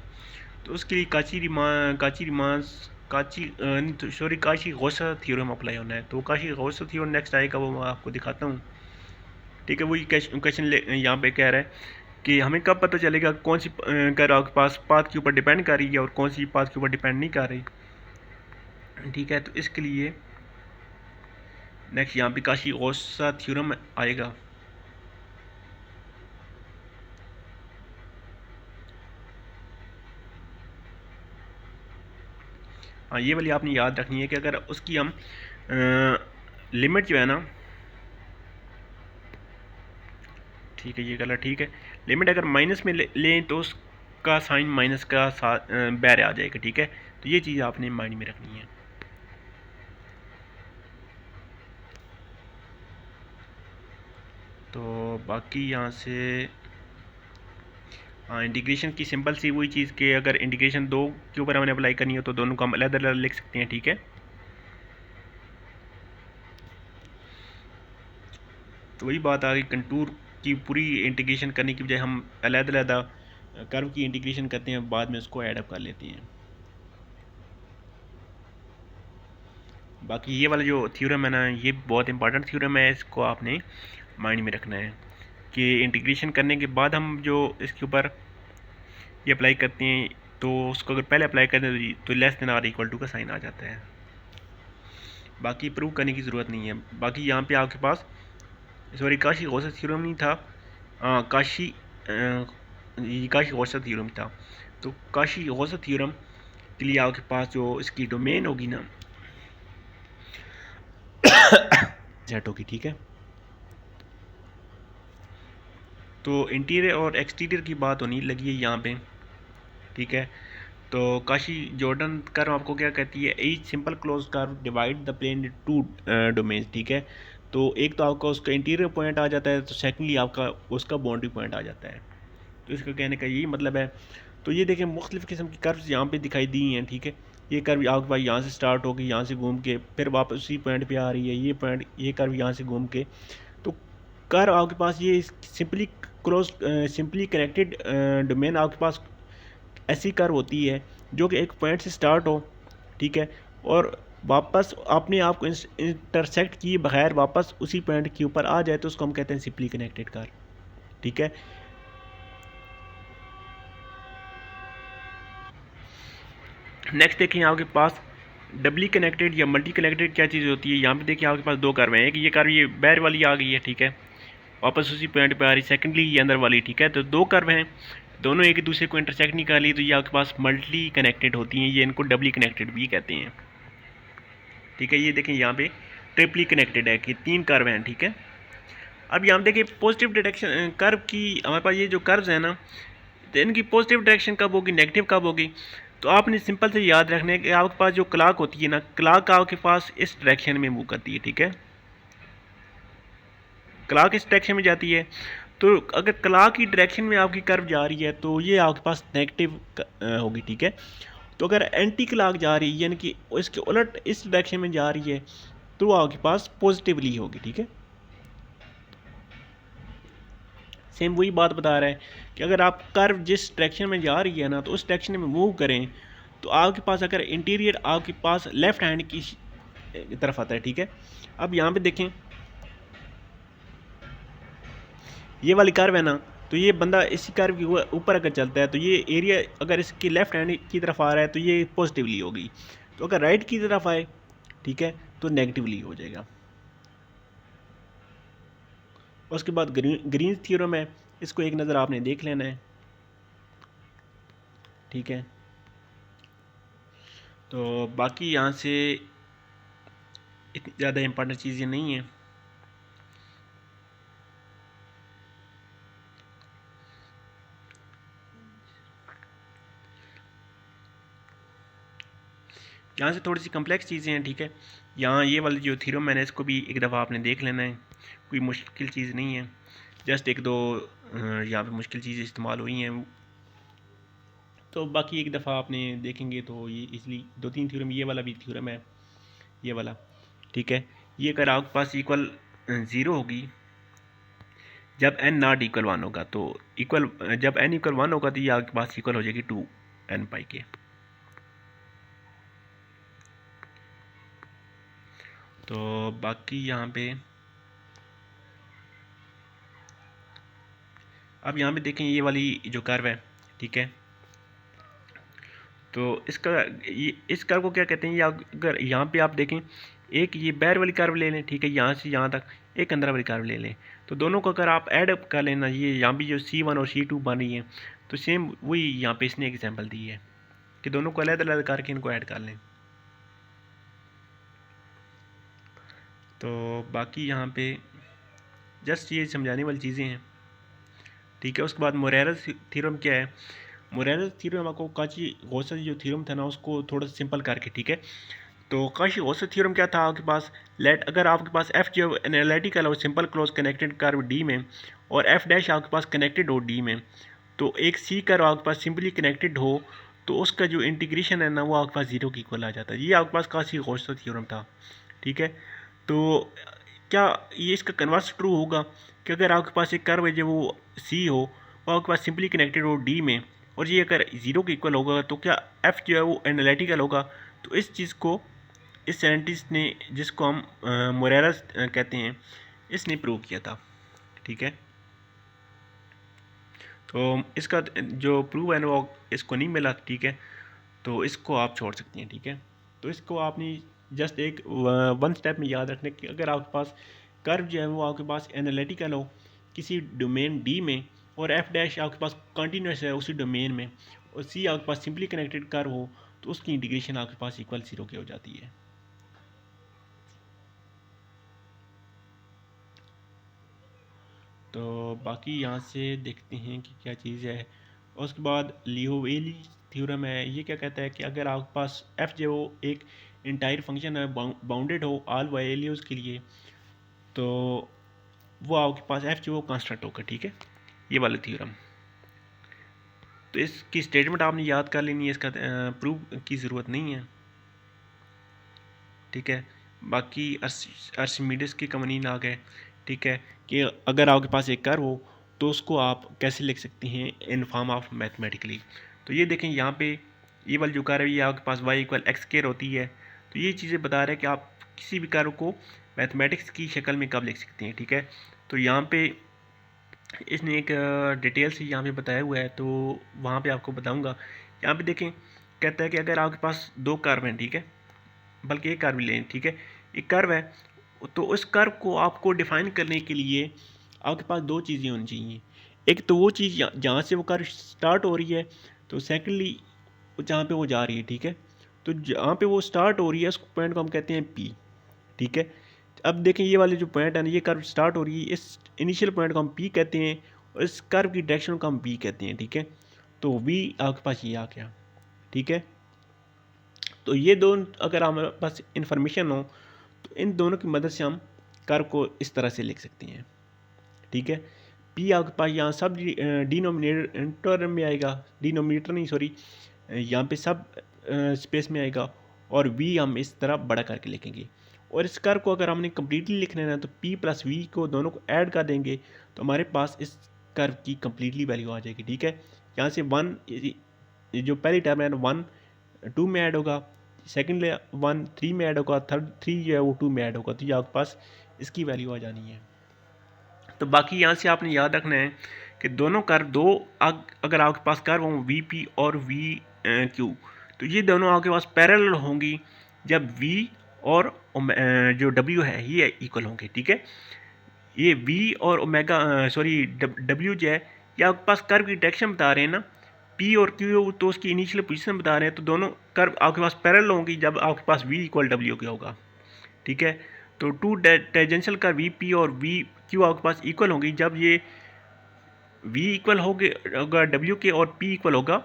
तो उसके लिए काची-गौस थ्योरम अप्लाई होना है। तो काची-गौस थ्योरम नेक्स्ट आएगा, वो मैं आपको दिखाता हूँ, ठीक है। वही क्वेश्चन यहाँ पे कह रहा है कि हमें कब पता चलेगा कौन सी कर्व आपके पास पाथ के ऊपर डिपेंड कर रही है और कौन सी पाथ के ऊपर डिपेंड नहीं कर रही, ठीक है। तो इसके लिए नेक्स्ट यहाँ पे काची-गौस थ्योरम आएगा। हाँ, ये वाली आपने याद रखनी है कि अगर उसकी हम लिमिट जो है ना, ठीक है, ये गलत, ठीक है, लिमिट अगर माइनस में लें तो उसका साइन माइनस का बैर आ जाएगा, ठीक है। तो ये चीज़ आपने माइंड में रखनी है। तो बाकी यहाँ से हाँ, इंटीग्रेशन की सिंपल सी वही चीज़ कि अगर इंटीग्रेशन दो के ऊपर हमने अप्लाई करनी हो तो दोनों को हम अलग-अलग लिख सकते हैं, ठीक है। तो वही बात आ गई, कंटूर की पूरी इंटीग्रेशन करने की बजाय हम अलग-अलग कर्व की इंटीग्रेशन करते हैं, बाद में उसको ऐड अप कर लेते हैं। बाकी ये वाला जो थ्योरम है ना, ये बहुत इंपॉर्टेंट थ्योरम है, इसको आपने माइंड में रखना है कि इंटीग्रेशन करने के बाद हम जो इसके ऊपर ये अप्लाई करते हैं तो उसको अगर पहले अप्लाई कर दें तो less than or equal to का साइन आ जाता है। बाकी प्रूव करने की ज़रूरत नहीं है। बाकी यहाँ पे आपके पास सॉरी काशी औसत थ्योरम नहीं था, काशी औसत थ्योरम था। तो काशी औसत थ्योरम के लिए आपके पास जो इसकी डोमेन होगी ना सेट होगी, ठीक है। तो इंटीरियर और एक्सटीरियर की बात होनी लगी है यहाँ पे, ठीक है। तो काशी जॉर्डन कर्व आपको क्या कहती है, each simple closed curve divide the plane in two domains, ठीक है। तो एक तो आपका उसका इंटीरियर पॉइंट आ जाता है, तो सेकेंडली आपका उसका बाउंड्री पॉइंट आ जाता है। तो इसका कहने का यही मतलब है। तो ये देखें मुख्तलिफ़ किस्म की कर्व्स यहाँ पे दिखाई दी हैं, ठीक है। ये कर्व आपके पास यहाँ से स्टार्ट होगी, यहाँ से घूम के फिर वापस उसी पॉइंट पे आ रही है, ये कर्व यहाँ से घूम के। तो कर्व आपके पास ये सिंपली कनेक्टेड डोमेन आपके पास ऐसी कर्व होती है जो कि एक पॉइंट से स्टार्ट हो, ठीक है, और वापस अपने आप को इंटरसेक्ट किए बगैर वापस उसी पॉइंट के ऊपर आ जाए, तो उसको हम कहते हैं सिंपली कनेक्टेड कर्व, ठीक है। नेक्स्ट देखिए आपके पास डबली कनेक्टेड या मल्टी कनेक्टेड क्या चीज़ होती है। यहाँ पे देखिए आपके पास दो कर्व हैं, एक ये कर्व ये बैर वाली आ गई है, ठीक है, वापस उसी पॉइंट पे आ रही, सेकेंडली ये अंदर वाली, ठीक है। तो दो कर्व हैं, दोनों एक दूसरे को इंटरसेक्ट नहीं कर ली, तो ये आपके पास मल्टी कनेक्टेड होती हैं, ये इनको डबली कनेक्टेड भी कहते हैं, ठीक है। ये देखें यहाँ पे ट्रिपली कनेक्टेड है कि तीन कर्व हैं, ठीक है। अब यहाँ देखिए पॉजिटिव डायरेक्शन कर्व की, हमारे पास ये जो कर्व्स हैं ना, तो इनकी पॉजिटिव डायरेक्शन कब होगी, नेगेटिव कब होगी। तो आपने सिंपल से याद रखना है कि आपके पास जो क्लॉक होती है ना, क्लॉक आपके पास इस डायरेक्शन में मूव करती है, ठीक है। क्लॉक इस डायरेक्शन में जाती है, तो अगर क्लॉक की डायरेक्शन में आपकी कर्व जा रही है तो ये आपके पास नेगेटिव होगी, ठीक है। तो अगर एंटी क्लॉक जा रही है यानी कि इसके उलट इस डायरेक्शन में जा रही है तो आपके पास पॉजिटिवली होगी, ठीक है। सेम वही बात बता रहा है कि अगर आप कर्व जिस डायरेक्शन में जा रही है ना, तो उस डायरेक्शन में मूव करें, तो आपके पास अगर इंटीरियर आपके पास लेफ्ट हैंड की तरफ आता है, ठीक है। अब यहाँ पे देखें ये वाली कर्व है ना, तो ये बंदा इसी कर्व के ऊपर अगर चलता है तो ये एरिया अगर इसकी लेफ्ट हैंड की तरफ आ रहा है तो ये पॉजिटिवली होगी, तो अगर राइट की तरफ आए, ठीक है, तो नेगेटिवली हो जाएगा। उसके बाद ग्रीन थ्योरम है, इसको एक नज़र आपने देख लेना है, ठीक है। तो बाकी यहाँ से इतनी ज़्यादा इम्पोर्टेंट चीज़ें नहीं हैं। यहाँ से थोड़ी सी कम्प्लेक्स चीज़ें हैं, ठीक है। यहाँ ये वाली जो थ्योरम मैंने इसको भी एक दफ़ा आपने देख लेना है, कोई मुश्किल चीज़ नहीं है, जस्ट एक दो यहाँ पे मुश्किल चीज़ें इस्तेमाल हुई हैं, तो बाकी एक दफ़ा आपने देखेंगे तो ये इसलिए दो तीन थ्योरम, ये वाला भी थ्योरम है ये वाला, ठीक है। ये अगर आपके पास इक्वल 0 होगी जब n नॉट इक्वल 1 होगा, तो इक्वल जब n इक्वल 1 होगा तो ये आपके पास इक्वल हो जाएगी 2n पाई के। तो बाकी यहाँ पे अब यहाँ पे देखें ये वाली जो कर्व है, ठीक है, तो इस कर्व को क्या कहते हैं, या अगर यहाँ पे आप देखें एक ये बैर वाली कर्व ले लें, ठीक है, यहाँ से यहाँ तक एक अंदर वाली कर्व ले लें, तो दोनों को अगर आप ऐड कर लेना, ये यहाँ भी जो C1 और C2 बन रही है, तो सेम वही यहाँ पे इसने एग्जांपल दी है कि दोनों को अलग अलग करके इनको ऐड कर लें। तो बाकी यहाँ पे जस्ट ये समझाने वाली चीज़ें हैं, ठीक है। उसके बाद मोरेरस थ्योरम क्या है, मोरेरस थ्योरम आपको काशी गौसर जो थ्योरम था ना उसको थोड़ा सिंपल करके, ठीक है। तो काशी गौसर थ्योरम क्या था आपके पास, लेट अगर आपके पास एफ जो एनालिटिकल और simple close connected curve D में और एफ डैश आपके पास कनेक्टेड हो डी में, तो एक सी कर्व आपके पास सिंपली कनेक्टेड हो, तो उसका जो इंटीग्रेशन है ना वो आपके पास जीरो की इक्वल आ जाता है। ये आपके पास काशी गौसर थ्योरम था, ठीक है। तो क्या ये इसका कन्वर्स ट्रू होगा कि अगर आपके पास एक कर्व है जो वो सी हो, वो आपके पास सिंपली कनेक्टेड हो डी में, और ये अगर ज़ीरो के इक्वल होगा, तो क्या एफ जो है वो एनालिटिकल होगा। तो इस चीज़ को इस साइंटिस्ट ने, जिसको हम मोरेरस कहते हैं, इसने प्रूव किया था, ठीक है। तो इसका जो प्रूव है ना वो इसको नहीं मिला, ठीक है, तो इसको आप छोड़ सकती हैं, ठीक है। तो इसको आपने जस्ट एक वन स्टेप में याद रखने कि अगर आपके पास कर्व जो है वो आपके पास एनालिटिकल हो किसी डोमेन डी में, और एफ डैश आपके पास कंटिन्यूस है उसी डोमेन में, और सी आपके पास सिंपली कनेक्टेड कर्व हो, तो उसकी इंटीग्रेशन आपके पास इक्वल 0 की हो जाती है। तो बाकी यहाँ से देखते हैं कि क्या चीज़ है। उसके बाद लियोवेली थ्योरम है, ये क्या कहता है कि अगर आपके पास एफ जो एक इंटायर फंक्शन है बाउंडेड हो ऑल वैल्यूज़ के लिए, तो वो आपके पास एफ जो कांस्टेंट होगा, ठीक है, ये वाला थ्योरम। तो इसकी स्टेटमेंट आपने याद कर लेनी है, इसका प्रूफ की ज़रूरत नहीं है, ठीक है। बाकी आर्किमिडीज की कवानीन आ गए, ठीक है, कि अगर आपके पास एक कर्व हो तो उसको आप कैसे लिख सकती हैं इन फॉर्म ऑफ मैथमेटिकली। तो ये देखें यहाँ पे ये वाली जो कर्व है ये आपके पास y इक्वल एक्स स्क्वायर होती है। तो ये चीज़ें बता रहा है कि आप किसी भी कर्व को मैथमेटिक्स की शक्ल में कब लिख सकती हैं, ठीक है। तो यहाँ पे इसने एक डिटेल से यहाँ पे बताया हुआ है, तो वहाँ पे आपको बताऊँगा। यहाँ पे देखें, कहता है कि अगर आपके पास दो कर्व हैं, ठीक है, बल्कि एक कर्व लें, ठीक है, एक कर्व है, तो उस कर्व को आपको डिफाइन करने के लिए आपके पास दो चीज़ें होनी चाहिए। एक तो वो चीज़ जहाँ से वो कर्व स्टार्ट हो रही है, तो सेकेंडली जहाँ पे वो जा रही है, ठीक है। तो जहाँ पे वो स्टार्ट हो रही है उस पॉइंट को हम कहते हैं पी, ठीक है। अब देखें ये वाले जो पॉइंट है ना, ये कर्व स्टार्ट हो रही है, इस इनिशियल पॉइंट को हम पी कहते हैं और इस कर्व की डायरेक्शन को हम बी कहते हैं, ठीक है। तो वी आपके पास ये आ गया, ठीक है। तो ये दोनों अगर हमारे पास इंफॉर्मेशन हो तो इन दोनों की मदद से हम कर्व को इस तरह से लिख सकते हैं, ठीक है। पी आपके पास यहाँ सब डिनोमिनेटर में आएगा, डिनोमिनेटर नहीं सॉरी, यहाँ पे सब स्पेस में आएगा, और वी हम इस तरह बड़ा करके लिखेंगे। और इस कर्व को अगर हमने कम्प्लीटली लिखना है तो पी प्लस वी को दोनों को ऐड कर देंगे, तो हमारे पास इस कर्व की कम्प्लीटली वैल्यू आ जाएगी, ठीक है। यहाँ से वन जो पहली टर्म है वन टू में ऐड होगा, सेकेंड वन थ्री में ऐड होगा, थर्ड थ्री जो है वो टू में ऐड होगा, तो ये आपके पास इसकी वैल्यू आ जानी है। तो बाकी यहाँ से आपने याद रखना है कि दोनों कर्व दो अगर आपके पास कर्व हों वी पी और वी क्यू, तो ये दोनों आपके पास पैरेलल होंगी जब वी और जो डब्ल्यू है ये इक्वल होंगे, ठीक है। ये वी और ओमेगा सॉरी डब्ल्यू जो है ये आपके पास कर्व की डायरेक्शन बता रहे हैं ना, पी और क्यू तो उसकी इनिशियल पोजीशन बता रहे हैं, तो दोनों कर्व आपके पास पैरेलल होंगी जब आपके पास वी इक्वल डब्ल्यू के होगा, ठीक है। तो टू टेंजेंशियल का वी पी और वी क्यू आपके पास इक्वल होंगी जब ये वी इक्वल होगा डब्ल्यू के और पी इक्वल होगा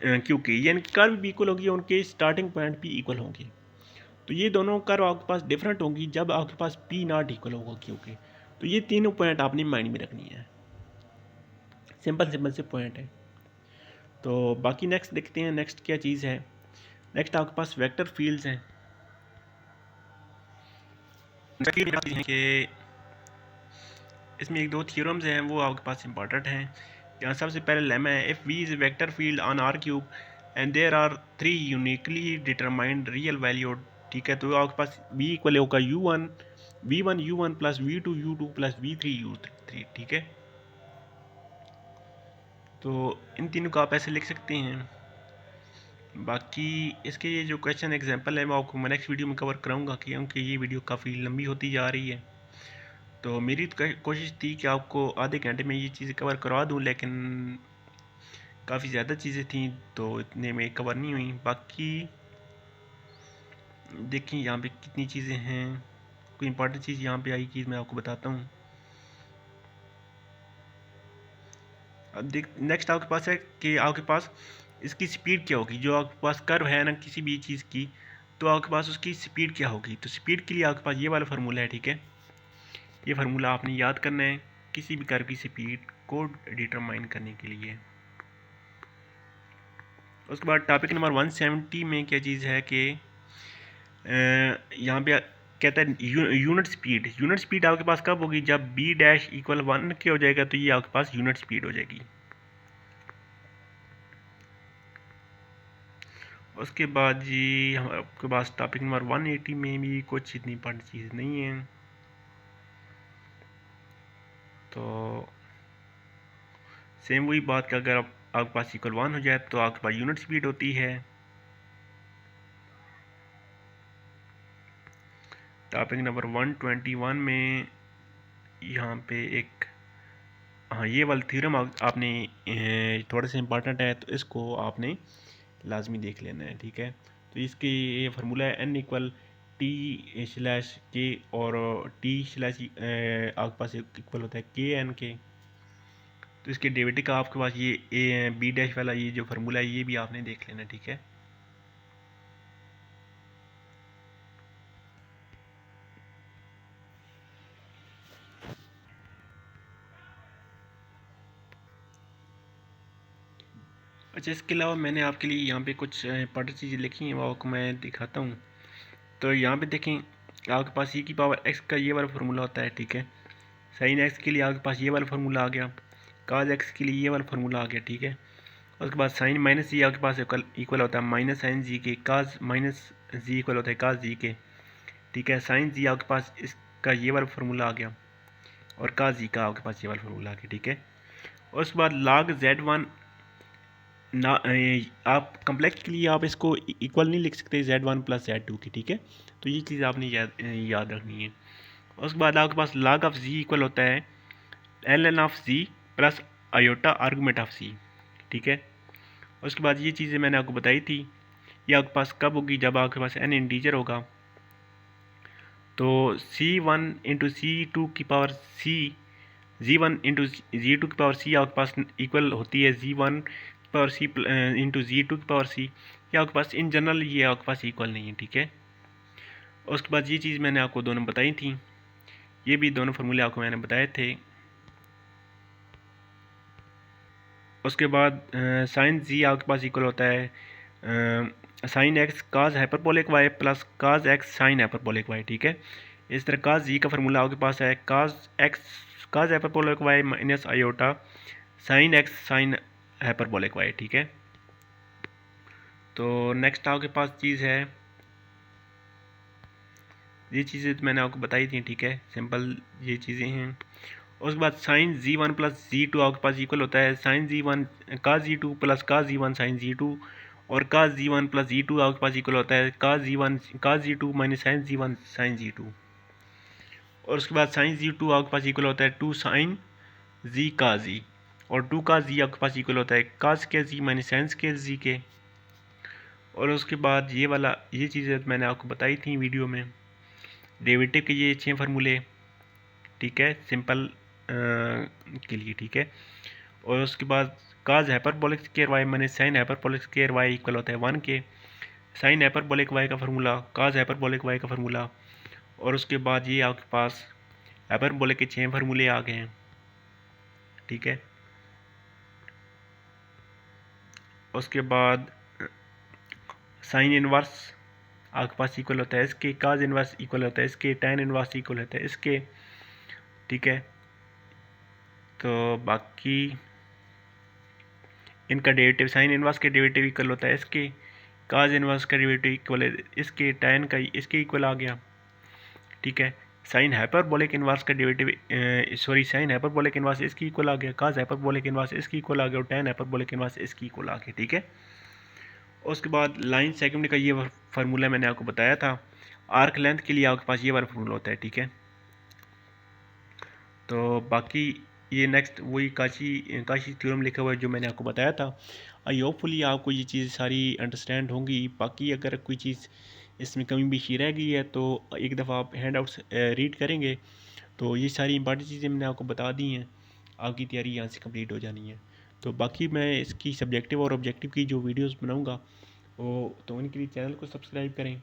क्यू के, यानी कर्व भी इक्वल होगी, उनके स्टार्टिंग पॉइंट भी इक्वल होंगे। तो ये दोनों कर्व आपके पास डिफरेंट होंगी जब आपके पास पी नॉट इक्वल होगा क्यू के। तो ये तीनों पॉइंट आपने माइंड में रखनी है, सिंपल सिंपल से पॉइंट है। तो बाकी नेक्स्ट देखते हैं, नेक्स्ट क्या चीज़ है। नेक्स्ट आपके पास वेक्टर फील्ड्स हैं कि इसमें एक दो थ्योरम्स हैं वो आपके पास इंपॉर्टेंट हैं। यहाँ सबसे पहले लेमा है, if v is vector field on R cube and there are three uniquely determined real value, ठीक है। तो आपके पास वी इक्वल होगा one u one plus v two plus v three, ठीक है। तो इन तीनों को आप ऐसे लिख सकते हैं। बाकी इसके ये जो क्वेश्चन एग्जांपल है मैं आपको मैं नेक्स्ट वीडियो में कवर कराऊंगा, क्योंकि ये वीडियो काफ़ी लंबी होती जा रही है। तो मेरी कोशिश थी कि आपको आधे घंटे में ये चीज़ें कवर करवा दूं, लेकिन काफ़ी ज़्यादा चीज़ें थी तो इतने में कवर नहीं हुई। बाकी देखिए यहाँ पे कितनी चीज़ें हैं, कोई इंपॉर्टेंट चीज़ यहाँ पे आई चीज़ मैं आपको बताता हूँ। अब देख नेक्स्ट आपके पास है कि आपके पास इसकी स्पीड क्या होगी, जो आपके पास कर्व है ना किसी भी चीज़ की, तो आपके पास उसकी स्पीड क्या होगी। तो स्पीड के लिए आपके पास ये वाला फार्मूला है, ठीक है। ये फार्मूला आपने याद करना है किसी भी कर्व की स्पीड को डिटरमाइन करने के लिए। उसके बाद टॉपिक नंबर 170 में क्या चीज़ है कि यहाँ पे कहता है यूनिट स्पीड आपके पास कब होगी, जब बी डैश इक्वल 1 के हो जाएगा, तो ये आपके पास यूनिट स्पीड हो जाएगी। उसके बाद जी हम आपके पास टॉपिक नंबर 180 में भी कुछ इतनी इंपॉर्टेंट चीज़ नहीं है। तो सेम वही बात कि अगर आपके पास इक्वल 1 हो जाए तो आपके पास यूनिट स्पीड होती है। टॉपिक नंबर 121 में यहाँ पे एक, हाँ ये वाला थ्योरम आपने थोड़ा सा इंपॉर्टेंट है तो इसको आपने लाजमी देख लेना है, ठीक है। तो इसके ये फार्मूला है n इक्वल टी स्लैश के, और टी स्लैश आपके पास इक्वल होता है के एन के। तो इसके डेरिवेटिव का आपके पास ये ए बी डैश वाला ये जो फार्मूला है ये भी आपने देख लेना, ठीक है। अच्छा, इसके अलावा मैंने आपके लिए यहाँ पे कुछ इंपॉर्टेंट चीज़ें लिखी हैं, वो आपको मैं दिखाता हूँ। तो यहाँ पे देखें, आपके पास e की पावर x का ये वाला फार्मूला होता है, ठीक है। साइन x के लिए आपके पास ये वाला फार्मूला आ गया, काज x के लिए ये वाला फार्मूला आ गया, ठीक है। उसके बाद साइन माइनस जी आपके पास इक्वल होता है माइनस साइन जी के, काज माइनस जी इक्वल होता है काज जी के, ठीक है। साइन जी आपके पास इसका ये वाला फार्मूला आ गया, और काज जी का आपके पास ये वाला फार्मूला आ गया, ठीक है। उसके बाद log z1 ना, आप कम्प्लेक्स के लिए आप इसको इक्वल नहीं लिख सकते z1 प्लस z2 की, ठीक है। तो ये चीज़ आपने याद रखनी है। उसके बाद आपके पास log ऑफ z इक्वल होता है ln of z plus iota argument of z, ठीक है। उसके बाद ये चीज़ें मैंने आपको बताई थी, ये आपके पास कब होगी, जब आपके पास n इंटीजर होगा। तो c1 इंटू c2 की power c, z1 into z2 की पावर c आपके पास इक्वल होती है z1 की पावर c इंटू z2 की पावर c। ये आपके पास इन जनरल ये आपके पास इक्वल नहीं है, ठीक है। उसके बाद ये चीज़ मैंने आपको दोनों बताई थी, ये भी दोनों फार्मूले आपको मैंने बताए थे। उसके बाद साइन जी आपके पास इक्वल होता है sine X cos hyperbolic Y plus cos X sine hyperbolic Y, ठीक है। इस तरह काज जी का फार्मूला आपके पास है cos X cos hyperbolic Y minus iota sine X sine hyperbolic Y, ठीक है। तो नेक्स्ट आपके पास चीज़ है, ये चीज़ें मैंने आपको बताई थी, ठीक है, सिंपल ये चीज़ें हैं। उसके बाद साइन z1 प्लस z2 आपके पास इक्वल होता है साइन z1 का z2 प्लस का z1 साइन z2, और का z1 प्लस z2 आपके पास इक्वल होता है का z2 minus sign z1 sign z2। और उसके बाद साइन z2 आपके पास इक्वल होता है 2 साइन z का z, और 2 का z आपके पास इक्वल होता है काज के z माइनस साइंस के z के। और उसके बाद ये वाला ये चीज़ें मैंने आपको बताई थी वीडियो में, डेरिवेटिव के ये 6 फार्मूले, ठीक है, सिंपल के लिए, ठीक है। और उसके बाद cos hyperbolic square Y minus sine hyperbolic square Y equal होता है 1 के, साइन हाइपरबोलिक वाई का फार्मूला काज हाइपरबोलिक वाई का फार्मूला। और उसके बाद ये आपके पास हाइपरबोलिक के 6 फार्मूले आ गए हैं, ठीक है। उसके बाद साइन इनवर्स आपके पास इक्वल होता है इसके, काज इनवर्स इक्वल होता है इसके, टैन इनवर्स इक्वल होता है इसके, ठीक है। तो बाकी इनका डेरिवेटिव साइन इनवर्स के डेरिवेटिव इक्वल होता है इसके, काज इनवर्स का डेरिवेटिव इक्वल है इसके, टैन का इसके इक्वल आ गया, ठीक है। साइन हाइपरबोलिक इनवर्स का डेरिवेटिव साइन हाइपरबोलिक इनवर्स इसकी इक्वल आ गया, काज हाइपरबोलिक इनवर्स इसकी इक्वल आ गया, और टैन हाइपरबोलिक इनवर्स इसकी इक्वल आ गया, ठीक है। उसके बाद लाइन सेगमेंट का ये फार्मूला मैंने आपको बताया था, आर्क लेंथ के लिए आपके पास ये वाला फार्मूला होता है, ठीक है। तो बाकी ये नेक्स्ट वही काशी थ्योरम लिखा हुआ है जो मैंने आपको बताया था। आई होपफुली आपको ये चीज़ सारी अंडरस्टैंड होंगी। बाकी अगर कोई चीज़ इसमें कमी बेशी रह गई है तो एक दफ़ा आप हैंड आउट्स रीड करेंगे तो ये सारी इंपॉर्टेंट चीज़ें मैंने आपको बता दी हैं, आपकी तैयारी यहाँ से कंप्लीट हो जानी है। तो बाकी मैं इसकी सब्जेक्टिव और ऑब्जेक्टिव की जो वीडियोस बनाऊंगा वो तो उनके लिए चैनल को सब्सक्राइब करें।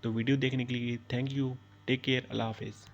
तो वीडियो देखने के लिए थैंक यू, टेक केयर, अल्लाह हाफिज़।